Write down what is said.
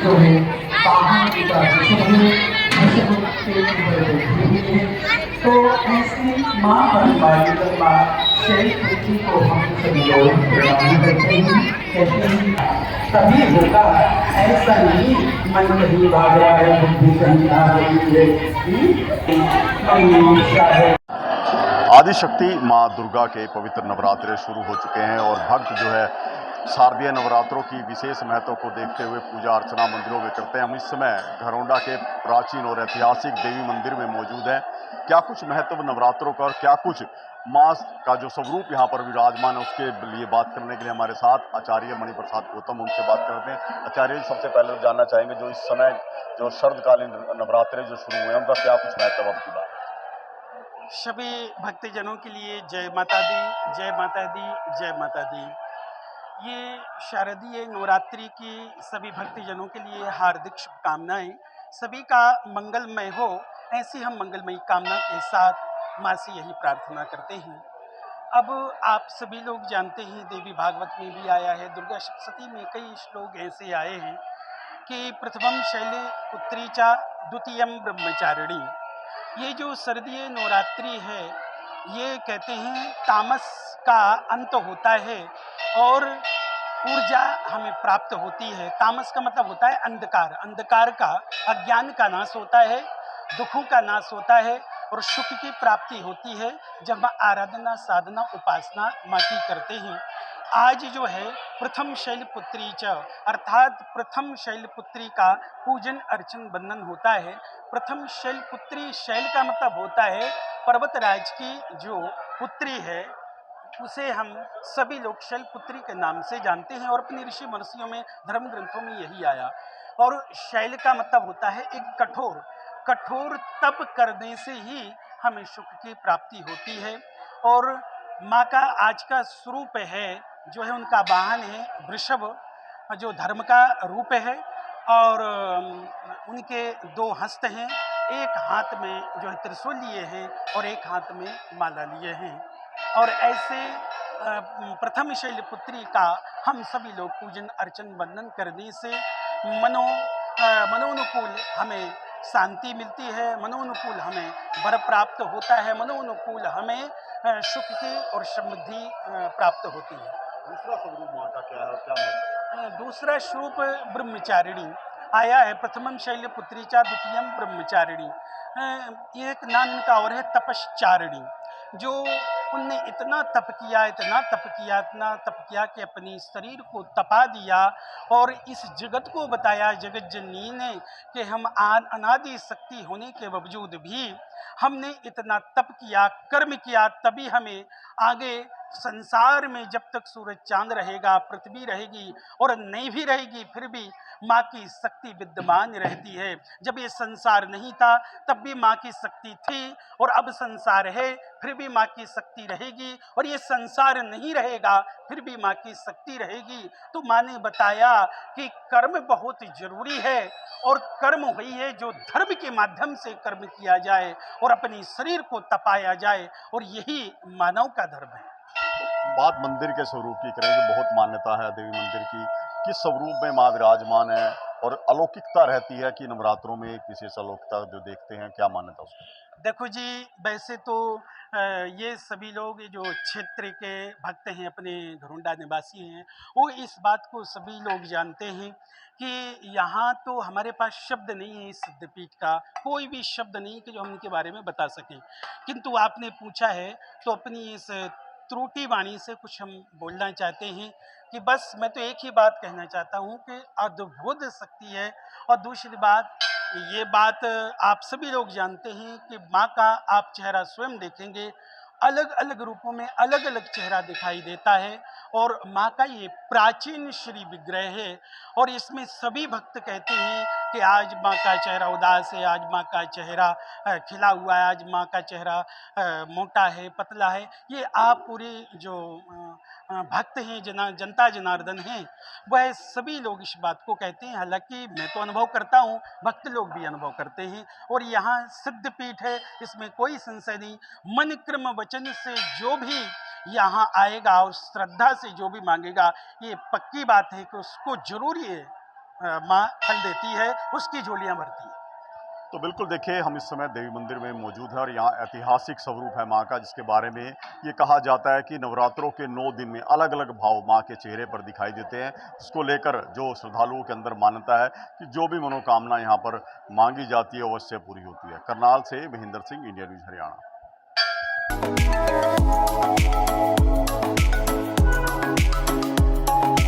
जो है बाहर की तरफ से तो ऐसी माँ बनवाई जब माँ शेष पुत्री को हम सभी लोग प्रदान करते हैं कहते हैं तभी होगा। ऐसा नहीं मन कहीं भाग रहा है बुद्धि कहीं आ रही है मन में ईर्ष्या है। आदिशक्ति माँ दुर्गा के पवित्र नवरात्रे शुरू हो चुके हैं और भक्त जो है शारदीय नवरात्रों की विशेष महत्व को देखते हुए पूजा अर्चना मंदिरों में करते हैं। हम इस समय घरौंडा के प्राचीन और ऐतिहासिक देवी मंदिर में मौजूद हैं। क्या कुछ महत्व नवरात्रों का और क्या कुछ माँ का जो स्वरूप यहाँ पर विराजमान है उसके लिए बात करने के लिए हमारे साथ आचार्य मणिप्रसाद गौतम, उनसे बात करते हैं। आचार्य जी, सबसे पहले जानना चाहेंगे जो इस समय जो शरदकालीन नवरात्रे जो शुरू हुए हैं उनका क्या कुछ महत्व आपकी बात? सभी भक्तजनों के लिए जय माता दी, जय माता दी, जय माता दी। ये शारदीय नवरात्रि की सभी भक्तजनों के लिए हार्दिक शुभकामनाएं। सभी का मंगलमय हो, ऐसी हम मंगलमयी कामना के साथ माँ से यही प्रार्थना करते हैं। अब आप सभी लोग जानते हैं, देवी भागवत में भी आया है, दुर्गा सप्तशती में कई श्लोक ऐसे आए हैं कि प्रथमम शैले पुत्री चा द्वितीयम ब्रह्मचारिणी। ये जो शरदीय नवरात्रि है, ये कहते हैं तामस का अंत होता है और ऊर्जा हमें प्राप्त होती है। तामस का मतलब होता है अंधकार, अंधकार का, अज्ञान का नाश होता है, दुखों का नाश होता है और सुख की प्राप्ति होती है जब आराधना साधना उपासना माँ की करते हैं। आज जो है प्रथम शैलपुत्री च अर्थात प्रथम शैलपुत्री का पूजन अर्चन बंधन होता है। प्रथम शैलपुत्री, शैल का मतलब होता है पर्वतराज की जो पुत्री है, उसे हम सभी लोग शैलपुत्री के नाम से जानते हैं और अपने ऋषि महर्षियों में धर्म ग्रंथों में यही आया। और शैल का मतलब होता है एक कठोर, कठोर तप करने से ही हमें सुख की प्राप्ति होती है। और माँ का आज का स्वरूप है जो है, उनका वाहन है वृषभ, जो धर्म का रूप है और उनके दो हस्त हैं, एक हाथ में जो है त्रिशूल लिए हैं और एक हाथ में माला लिए हैं। और ऐसे प्रथम शैलपुत्री का हम सभी लोग पूजन अर्चन वंदन करने से मनोनुकूल हमें शांति मिलती है, मनोनुकूल हमें वर प्राप्त होता है, मनोनुकूल हमें सुख की और समृद्धि प्राप्त होती है। दूसरा स्वरूप माँ का क्या है, क्या महत्व? दूसरा स्वरूप ब्रह्मचारिणी आया है, प्रथमम शैलपुत्री चा द्वितीयम ब्रह्मचारिणी। ये एक नाम इनका और है तपश्चारिणी। जो उनने इतना तप किया, इतना तप किया, इतना तप किया कि अपनी शरीर को तपा दिया और इस जगत को बताया जगत जननी ने कि हम अनादि शक्ति होने के बावजूद भी हमने इतना तप किया, कर्म किया, तभी हमें आगे संसार में जब तक सूरज चांद रहेगा, पृथ्वी रहेगी और नहीं भी रहेगी, फिर भी माँ की शक्ति विद्यमान रहती है। जब ये संसार नहीं था तब भी माँ की शक्ति थी और अब संसार है फिर भी माँ की शक्ति रहेगी और ये संसार नहीं रहेगा फिर भी माँ की शक्ति रहेगी। तो माँ ने बताया कि कर्म बहुत जरूरी है और कर्म वही है जो धर्म के माध्यम से कर्म किया जाए और अपने शरीर को तपाया जाए, और यही मानव का धर्म है। बात मंदिर के स्वरूप की करें जो बहुत मान्यता है देवी मंदिर की, किस स्वरूप में माँ विराजमान है और अलौकिकता रहती है कि नवरात्रों में एक विशेष अलौकिकता जो देखते हैं, क्या मान्यता उसकी? देखो जी, वैसे तो ये सभी लोग जो क्षेत्र के भक्त हैं, अपने घरौंडा निवासी हैं, वो इस बात को सभी लोग जानते हैं कि यहाँ तो हमारे पास शब्द नहीं है, इस सिद्धपीठ का कोई भी शब्द नहीं कि जो हम इनके बारे में बता सकें। किंतु आपने पूछा है तो अपनी इस त्रुटि वाणी से कुछ हम बोलना चाहते हैं कि बस मैं तो एक ही बात कहना चाहता हूँ कि अद्भुत शक्ति है। और दूसरी बात, ये बात आप सभी लोग जानते हैं कि माँ का आप चेहरा स्वयं देखेंगे, अलग अलग रूपों में अलग अलग चेहरा दिखाई देता है और माँ का ये प्राचीन श्री विग्रह है। और इसमें सभी भक्त कहते हैं कि आज माँ का चेहरा उदास है, आज माँ का चेहरा खिला हुआ है, आज माँ का चेहरा मोटा है, पतला है। ये आप पूरे जो भक्त हैं, जनता जनार्दन हैं, वह सभी लोग इस बात को कहते हैं। हालांकि मैं तो अनुभव करता हूँ, भक्त लोग भी अनुभव करते हैं और यहाँ सिद्ध पीठ है, इसमें कोई संशय नहीं। मन क्रम वचन से जो भी यहाँ आएगा और श्रद्धा से जो भी मांगेगा, ये पक्की बात है कि उसको जरूर ये माँ फल देती है, उसकी झोलियाँ भरती है। तो बिल्कुल देखिए, हम इस समय देवी मंदिर में मौजूद हैं और यहाँ ऐतिहासिक स्वरूप है माँ का, जिसके बारे में ये कहा जाता है कि नवरात्रों के 9 दिन में अलग अलग भाव माँ के चेहरे पर दिखाई देते हैं, जिसको लेकर जो श्रद्धालुओं के अंदर मान्यता है कि जो भी मनोकामना यहाँ पर मांगी जाती है वो अवश्य पूरी होती है। करनाल से महेंद्र सिंह, इंडिया न्यूज हरियाणा।